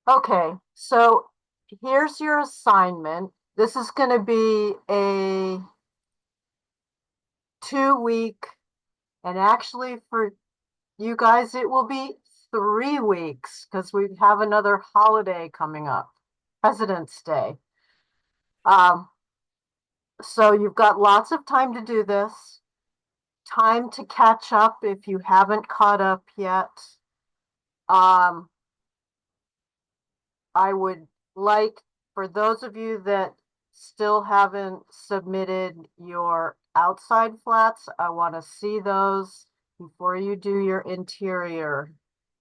Okay, so here's your assignment. This is going to be a 2 week, and actually for you guys, it will be 3 weeks because we have another holiday coming up, President's Day. Um, so you've got lots of time to do this, time to catch up if you haven't caught up yet. Um, I would like for those of you that still haven't submitted your outside flats, I want to see those before you do your interior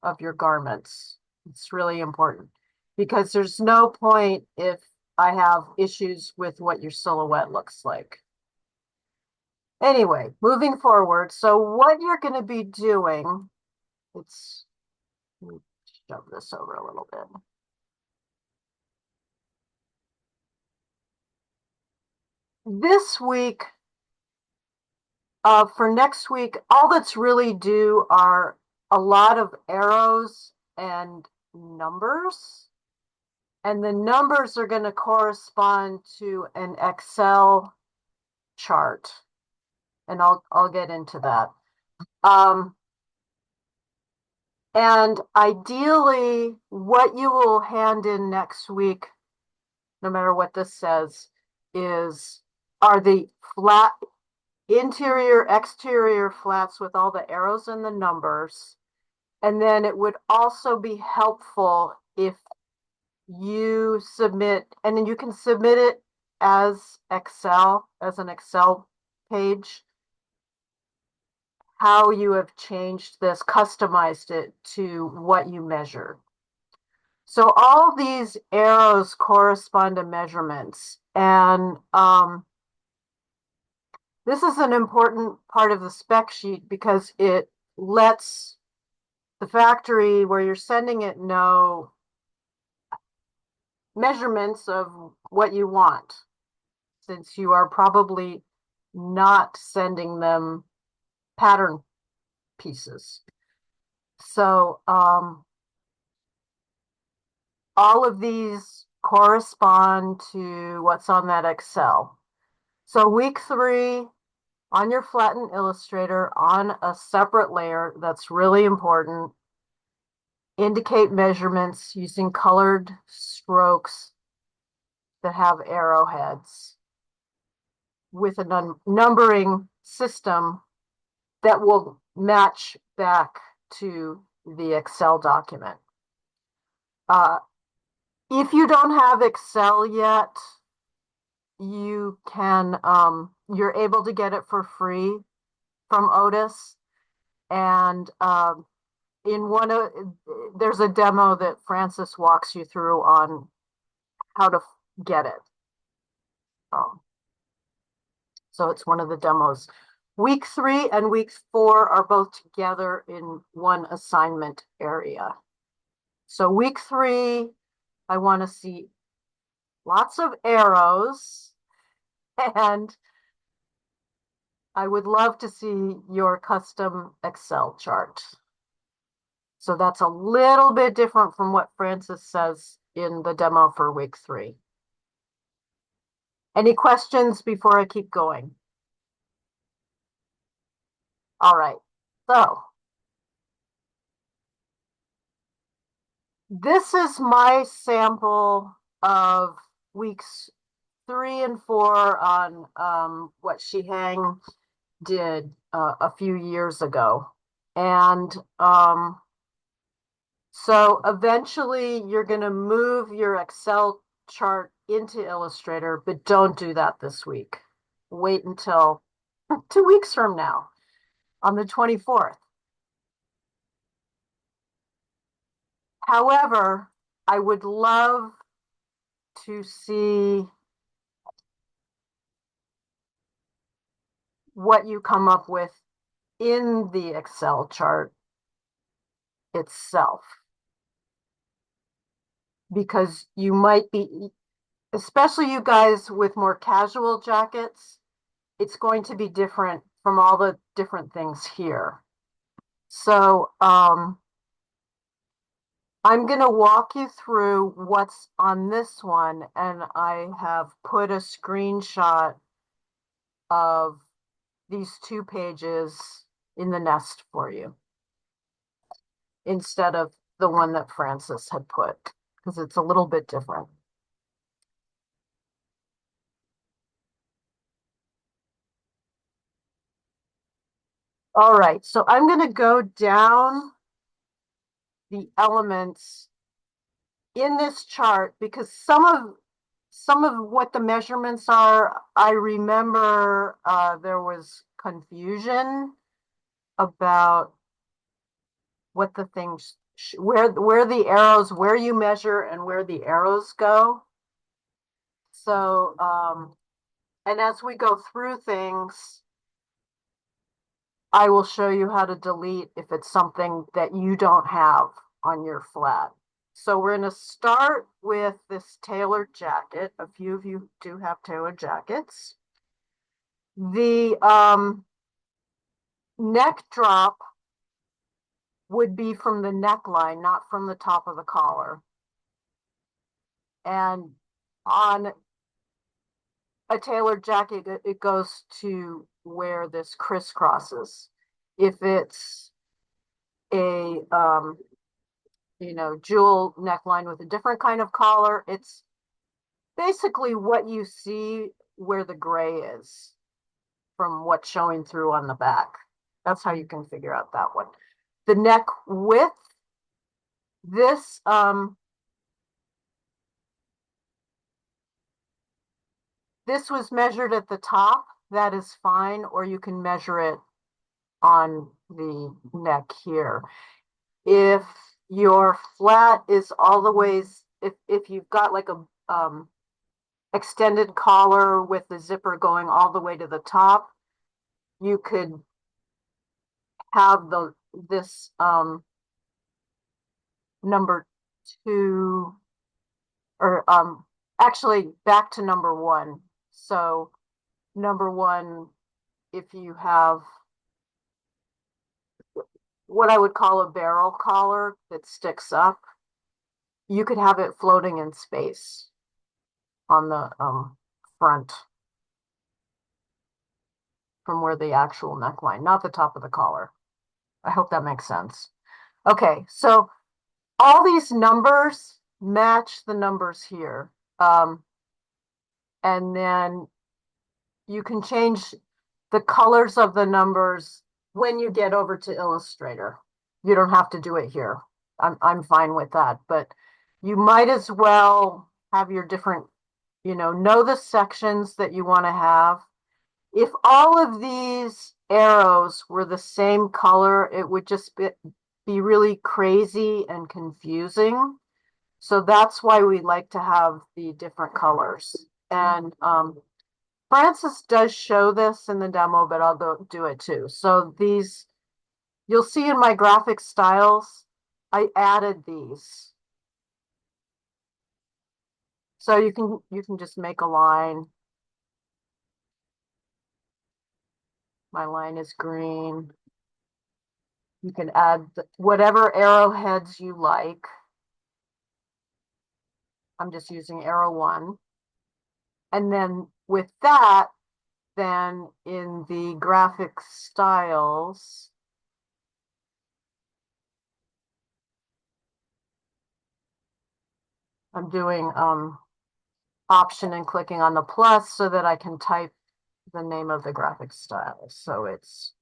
of your garments. It's really important because there's no point if I have issues with what your silhouette looks like. Anyway, moving forward, so what you're going to be doing, it's, let me shove this over a little bit. This week, for next week, all that's really due are a lot of arrows and numbers. And the numbers are going to correspond to an Excel chart. And I'll get into that. Um, and ideally, what you will hand in next week, no matter what this says, is are the flat interior, exterior flats with all the arrows and the numbers. And then it would also be helpful if you submit, and then you can submit it as Excel, as an Excel page, how you have changed this, customized it to what you measured. So all these arrows correspond to measurements. And this is an important part of the spec sheet because it lets the factory where you're sending it know measurements of what you want, since you are probably not sending them pattern pieces. So all of these correspond to what's on that Excel. So week 3 on your flattened Illustrator on a separate layer, that's really important. Indicate measurements using colored strokes that have arrowheads with a numbering system that will match back to the Excel document. If you don't have Excel yet, you can, you're able to get it for free from Otis. And in one of, there's a demo that Francis walks you through on how to get it. Um, so it's one of the demos. Week 3 and week 4 are both together in one assignment area. So week 3, I want to see lots of arrows, and I would love to see your custom Excel chart. So that's a little bit different from what Francis says in the demo for week 3. Any questions before I keep going? All right. So this is my sample of weeks 3 and 4 on what Shihang did a few years ago. And so eventually you're going to move your Excel chart into Illustrator, but don't do that this week. Wait until 2 weeks from now on the 24th. However, I would love to see what you come up with in the Excel chart itself. Because you might be, especially you guys with more casual jackets, it's going to be different from all the different things here. So I'm going to walk you through what's on this one, and I have put a screenshot of these 2 pages in the nest for you instead of the one that Francis had put, because it's a little bit different. All right, so I'm going to go down the elements in this chart because some of what the measurements are, I remember there was confusion about what the things where the arrows, where you measure and where the arrows go. So and as we go through things, I will show you how to delete if it's something that you don't have on your flat. So we're going to start with this tailored jacket. A few of you do have tailored jackets. The neck drop would be from the neckline, not from the top of the collar. And on a tailored jacket, it goes to where this crisscrosses. If it's a jewel neckline with a different kind of collar, it's basically what you see where the gray is from what's showing through on the back. That's how you can figure out that one. The neck width, this this was measured at the top. That is fine, or you can measure it on the neck here. If your flat is all the ways, if you've got like a extended collar with the zipper going all the way to the top, you could have this number 2, or actually back to number 1. So number 1, if you have what I would call a barrel collar that sticks up, you could have it floating in space on the front from where the actual neckline, not the top of the collar. I hope that makes sense. Okay, so all these numbers match the numbers here. And then you can change the colors of the numbers when you get over to Illustrator. You don't have to do it here. I'm fine with that, but you might as well have your different, know the sections that you want to have. If all of these arrows were the same color, it would just be really crazy and confusing. So that's why we like to have the different colors. And Francis does show this in the demo, but I'll do it too. So these, you'll see in my graphic styles, I added these. So you can just make a line. My line is green. You can add whatever arrowheads you like. I'm just using arrow 1. And then with that, then in the graphic styles, I'm doing option and clicking on the plus so that I can type the name of the graphic style. So it's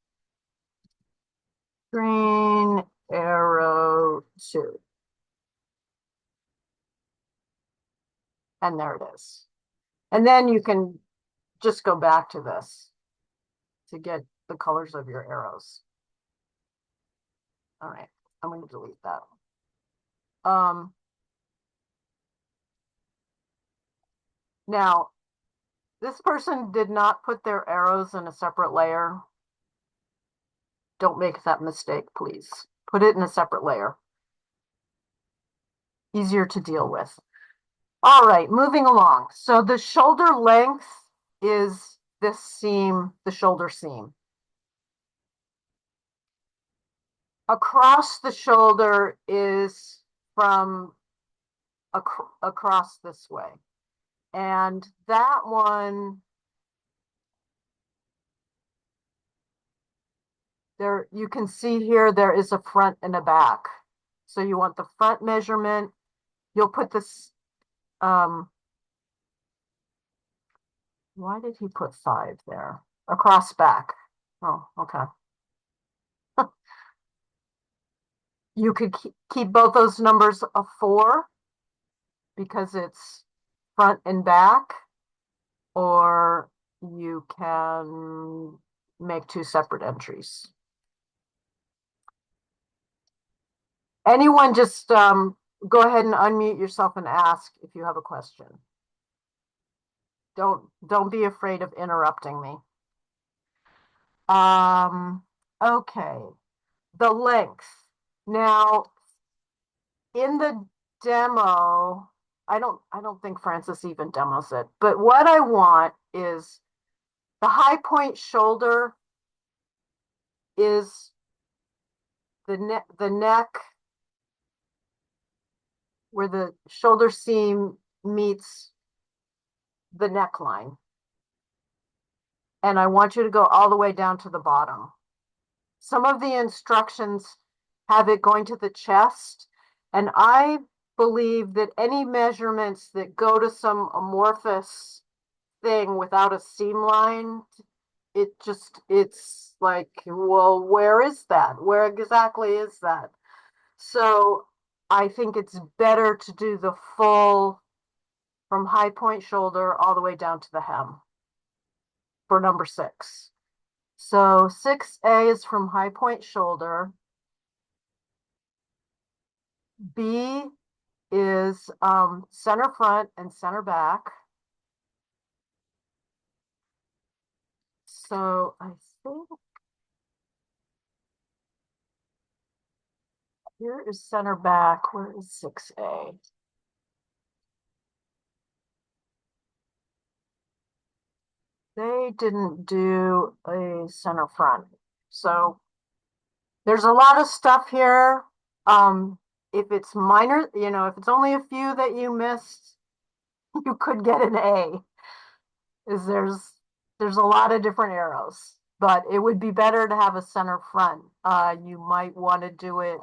green arrow 2. And there it is. And then you can just go back to this to get the colors of your arrows. All right, I'm going to delete that. Now, this person did not put their arrows in a separate layer. Don't make that mistake, please. Put it in a separate layer. Easier to deal with. All right, moving along. So the shoulder length is this seam, the shoulder seam. Across the shoulder is from across this way. And that one, there you can see here there is a front and a back. So you want the front measurement. You'll put this, why did he put 5 there? Across back. Oh, okay. You could keep both those numbers a 4 because it's front and back, or you can make 2 separate entries. Anyone just go ahead and unmute yourself and ask if you have a question. Don't be afraid of interrupting me. Okay. The length. Now, in the demo, I don't think Francis even demos it, but what I want is the high point shoulder is the neck where the shoulder seam meets the neckline. And I want you to go all the way down to the bottom. Some of the instructions have it going to the chest, and I believe that any measurements that go to some amorphous thing without a seam line, it's like, well, where is that? Where exactly is that? So I think it's better to do the full from high point shoulder all the way down to the hem for number 6. So 6A is from high point shoulder. B is center front and center back. So I think here is center back. Where is 6A? They didn't do a center front. So there's a lot of stuff here. If it's minor, if it's only a few that you missed, you could get an A. There's a lot of different arrows, but it would be better to have a center front. You might want to do it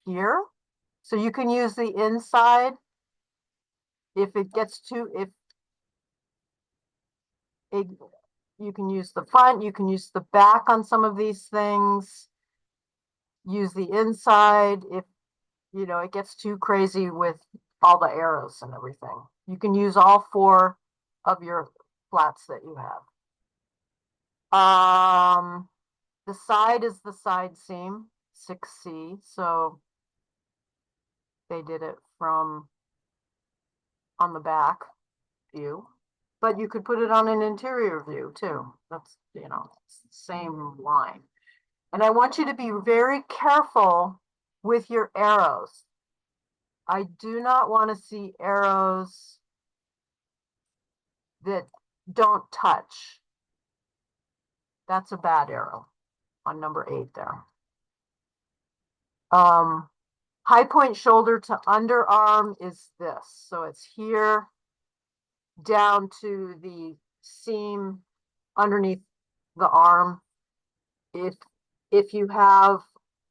here. So you can use the inside if it gets too, you can use the front, you can use the back on some of these things, use the inside if, it gets too crazy with all the arrows and everything. You can use all 4 of your flats that you have. The side is the side seam, 6C, so they did it from on the back view, but you could put it on an interior view too. That's, same line. And I want you to be very careful with your arrows. I do not want to see arrows that don't touch. That's a bad arrow on number 8 there. High point shoulder to underarm is this. So it's here down to the seam underneath the arm. If you have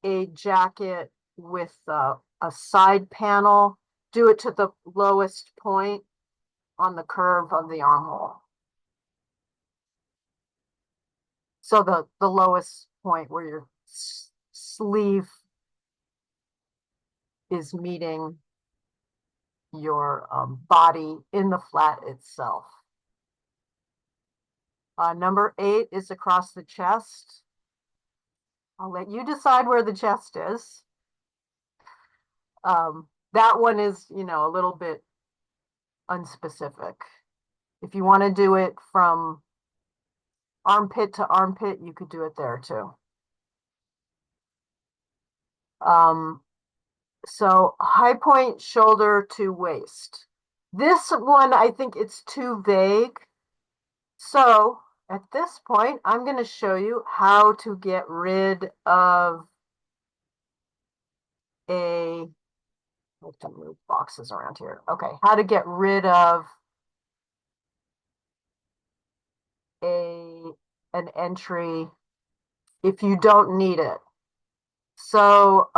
a jacket with a side panel, do it to the lowest point on the curve of the armhole. So the lowest point where your sleeve is meeting your body in the flat itself. Number 8 is across the chest. I'll let you decide where the chest is. That one is, a little bit unspecific. If you want to do it from armpit to armpit, you could do it there too. So high point shoulder to waist. This one, I think it's too vague. So at this point, I'm going to show you how to get rid of a I have to move boxes around here. Okay, how to get rid of a an entry if you don't need it. So,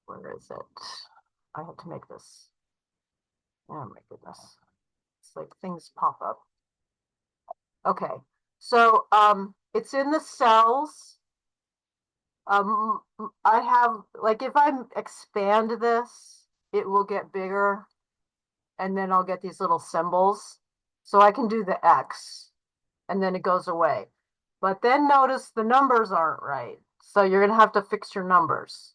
where is it? I have to make this. Oh my goodness. It's like things pop up. Okay. So, it's in the cells. I have, like, if I expand this, it will get bigger, and then I'll get these little symbols. So I can do the X, and then it goes away. But then notice the numbers aren't right. So you're going to have to fix your numbers.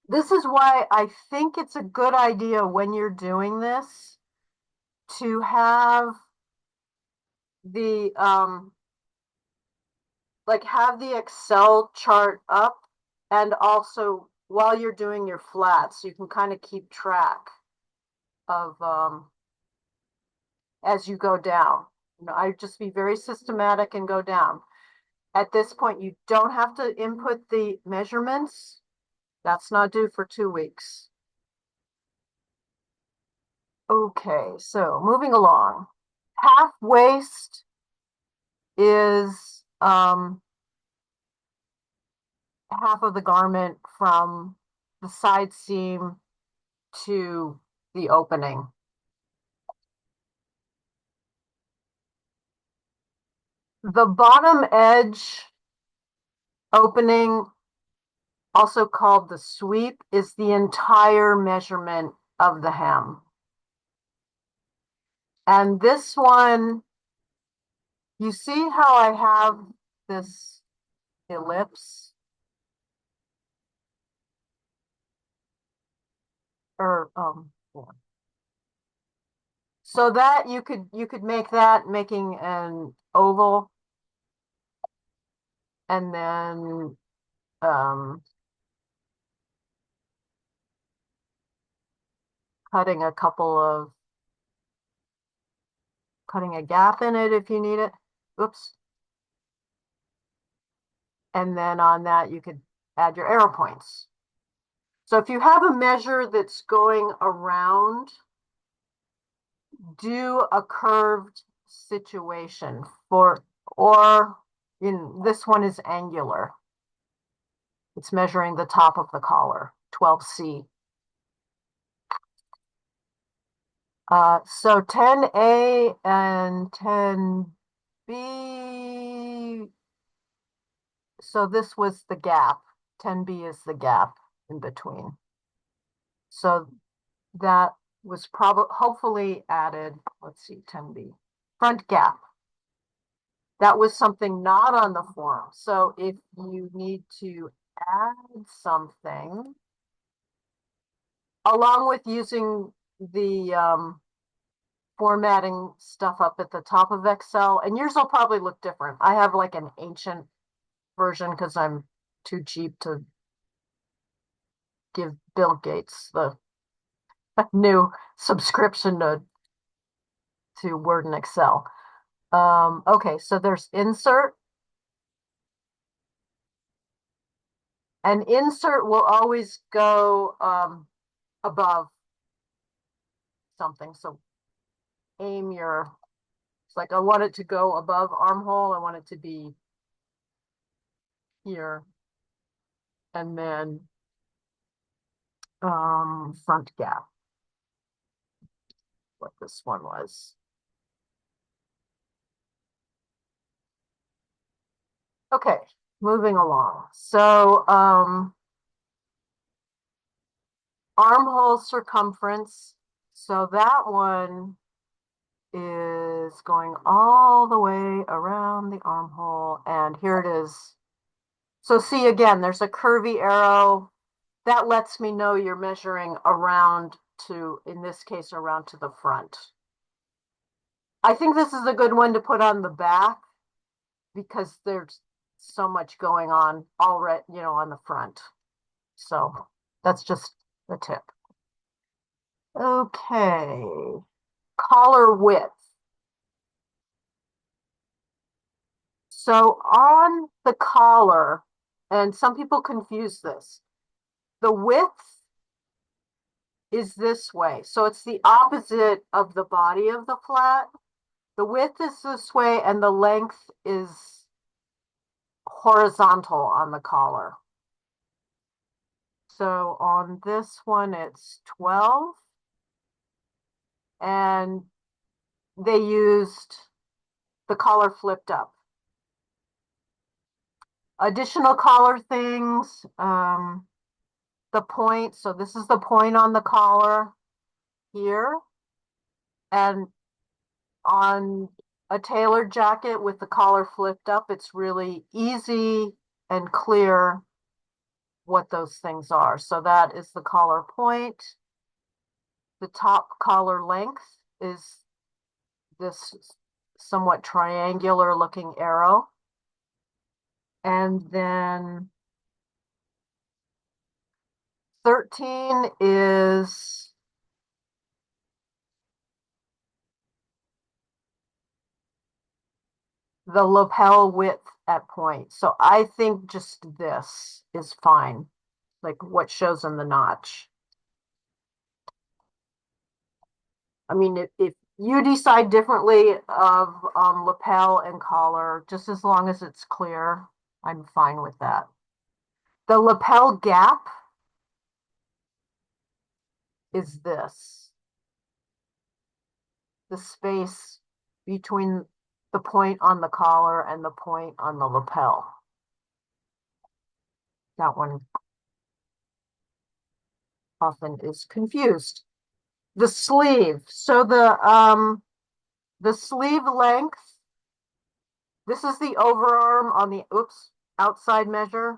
This is why I think it's a good idea when you're doing this to have the like have the Excel chart up, and also while you're doing your flats, you can kind of keep track of as you go down. You know, I just be very systematic and go down. At this point, you don't have to input the measurements. That's not due for 2 weeks. Okay, so moving along. Half waist is half of the garment from the side seam to the opening. The bottom edge opening, also called the sweep, is the entire measurement of the hem. And this one, you see how I have this ellipse? Or yeah. So that you could make that making an oval, and then cutting a couple of cutting a gap in it if you need it. Oops. And then on that you could add your arrow points. So if you have a measure that's going around, do a curved situation for, or in this one is angular. It's measuring the top of the collar, 12C. So 10A and 10B. So this was the gap. 10B is the gap in between. So that was probably hopefully added. Let's see, 10B. Front gap. That was something not on the form. So if you need to add something, along with using the formatting stuff up at the top of Excel, and yours will probably look different. I have like an ancient version because I'm too cheap to give Bill Gates the new subscription to Word and Excel. Okay, so there's insert. And insert will always go above something. So aim your, it's like I want it to go above armhole. I want it to be here. And then front gap, what this one was. Okay, moving along. So armhole circumference. So that one is going all the way around the armhole, and here it is. So see again, there's a curvy arrow. That lets me know you're measuring around to, in this case, around to the front. I think this is a good one to put on the back because there's so much going on already, you know, on the front. So that's just a tip. Okay, collar width. So on the collar, and some people confuse this. The width is this way. So it's the opposite of the body of the flat. The width is this way and the length is horizontal on the collar. So on this one, it's 12. And they used the collar flipped up. Additional collar things, the point. So this is the point on the collar here. And on a tailored jacket with the collar flipped up, it's really easy and clear what those things are. So that is the collar point. The top collar length is this somewhat triangular looking arrow. And then 13 is the lapel width at point. So I think just this is fine, like what shows in the notch. I mean, if you decide differently of lapel and collar, just as long as it's clear, I'm fine with that. The lapel gap is this. The space between the point on the collar and the point on the lapel. That one often is confused. The sleeve. So the sleeve length, this is the overarm on the outside measure.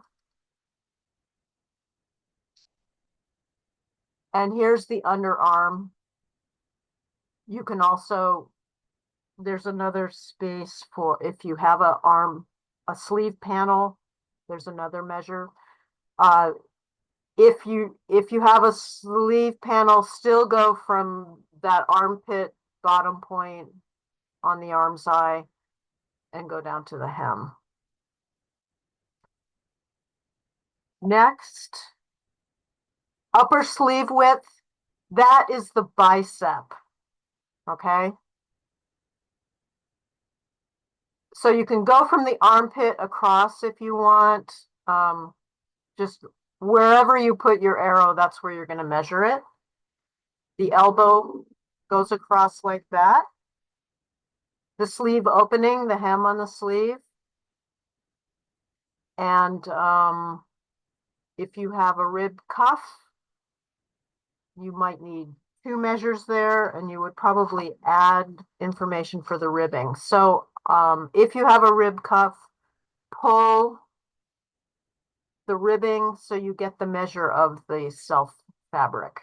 And here's the underarm. You can also, there's another space for if you have a sleeve panel, there's another measure. If you have a sleeve panel, still go from that armpit bottom point on the armscye and go down to the hem. Next, upper sleeve width, that is the bicep, okay? So you can go from the armpit across if you want. Just wherever you put your arrow, that's where you're going to measure it. The elbow goes across like that. The sleeve opening, the hem on the sleeve. And if you have a rib cuff, you might need 2 measures there, and you would probably add information for the ribbing. So if you have a rib cuff, pull the ribbing so you get the measure of the self fabric.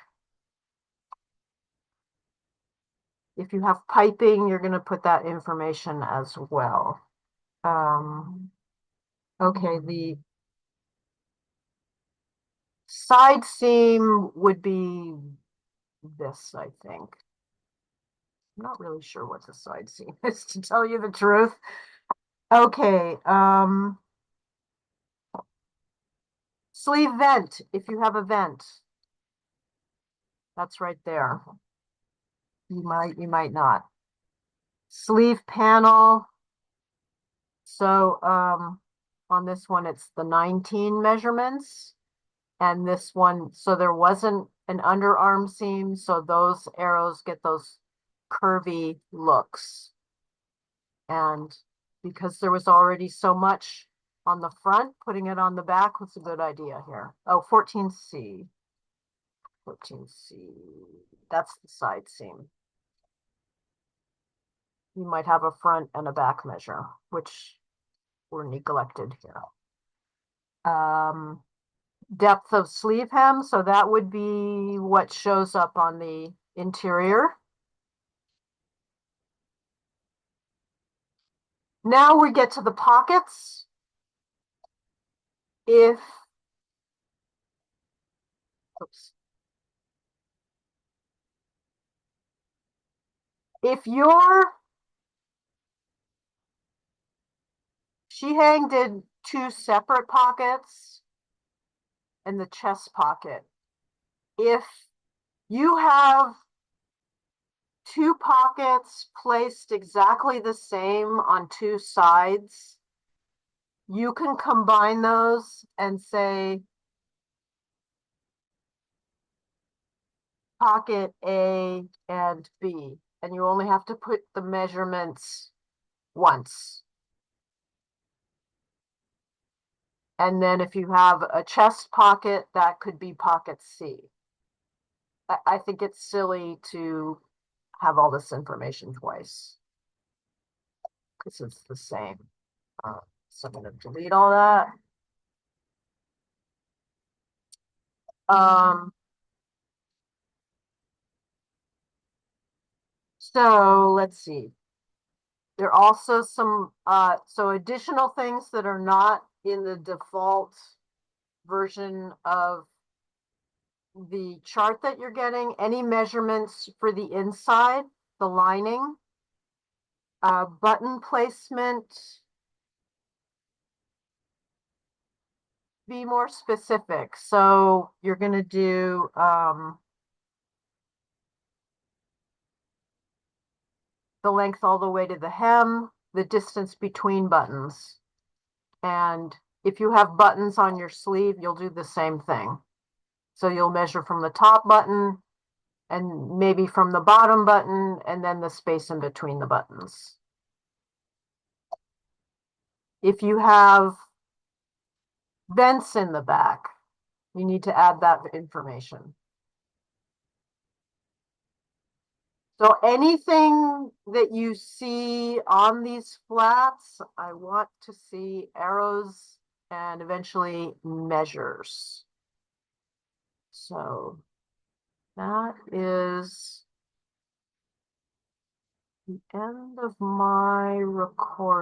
If you have piping, you're going to put that information as well. Okay, the side seam would be this, I think. I'm not really sure what the side seam is, to tell you the truth. Okay, sleeve vent, if you have a vent. That's right there. You might not. Sleeve panel. So on this one, it's the 19 measurements. And this one, so there wasn't an underarm seam, so those arrows get those curvy looks. And because there was already so much on the front, putting it on the back was a good idea here. Oh, 14C. 14C. That's the side seam. You might have a front and a back measure, which were neglected here. Depth of sleeve hem, so that would be what shows up on the interior. Now we get to the pockets. If your Shihang did two separate pockets and the chest pocket. If you have two pockets placed exactly the same on two sides, you can combine those and say pocket A and B, and you only have to put the measurements once. And then if you have a chest pocket, that could be pocket C. I think it's silly to have all this information twice because it's the same. So I'm going to delete all that. So let's see. There are also some so additional things that are not in the default version of the chart that you're getting. Any measurements for the inside, the lining, button placement. Be more specific. So you're going to do the length all the way to the hem, the distance between buttons. And if you have buttons on your sleeve, you'll do the same thing. So you'll measure from the top button and maybe from the bottom button and then the space in between the buttons. If you have vents in the back, you need to add that information. So anything that you see on these flats, I want to see arrows and eventually measures. So that is the end of my recording.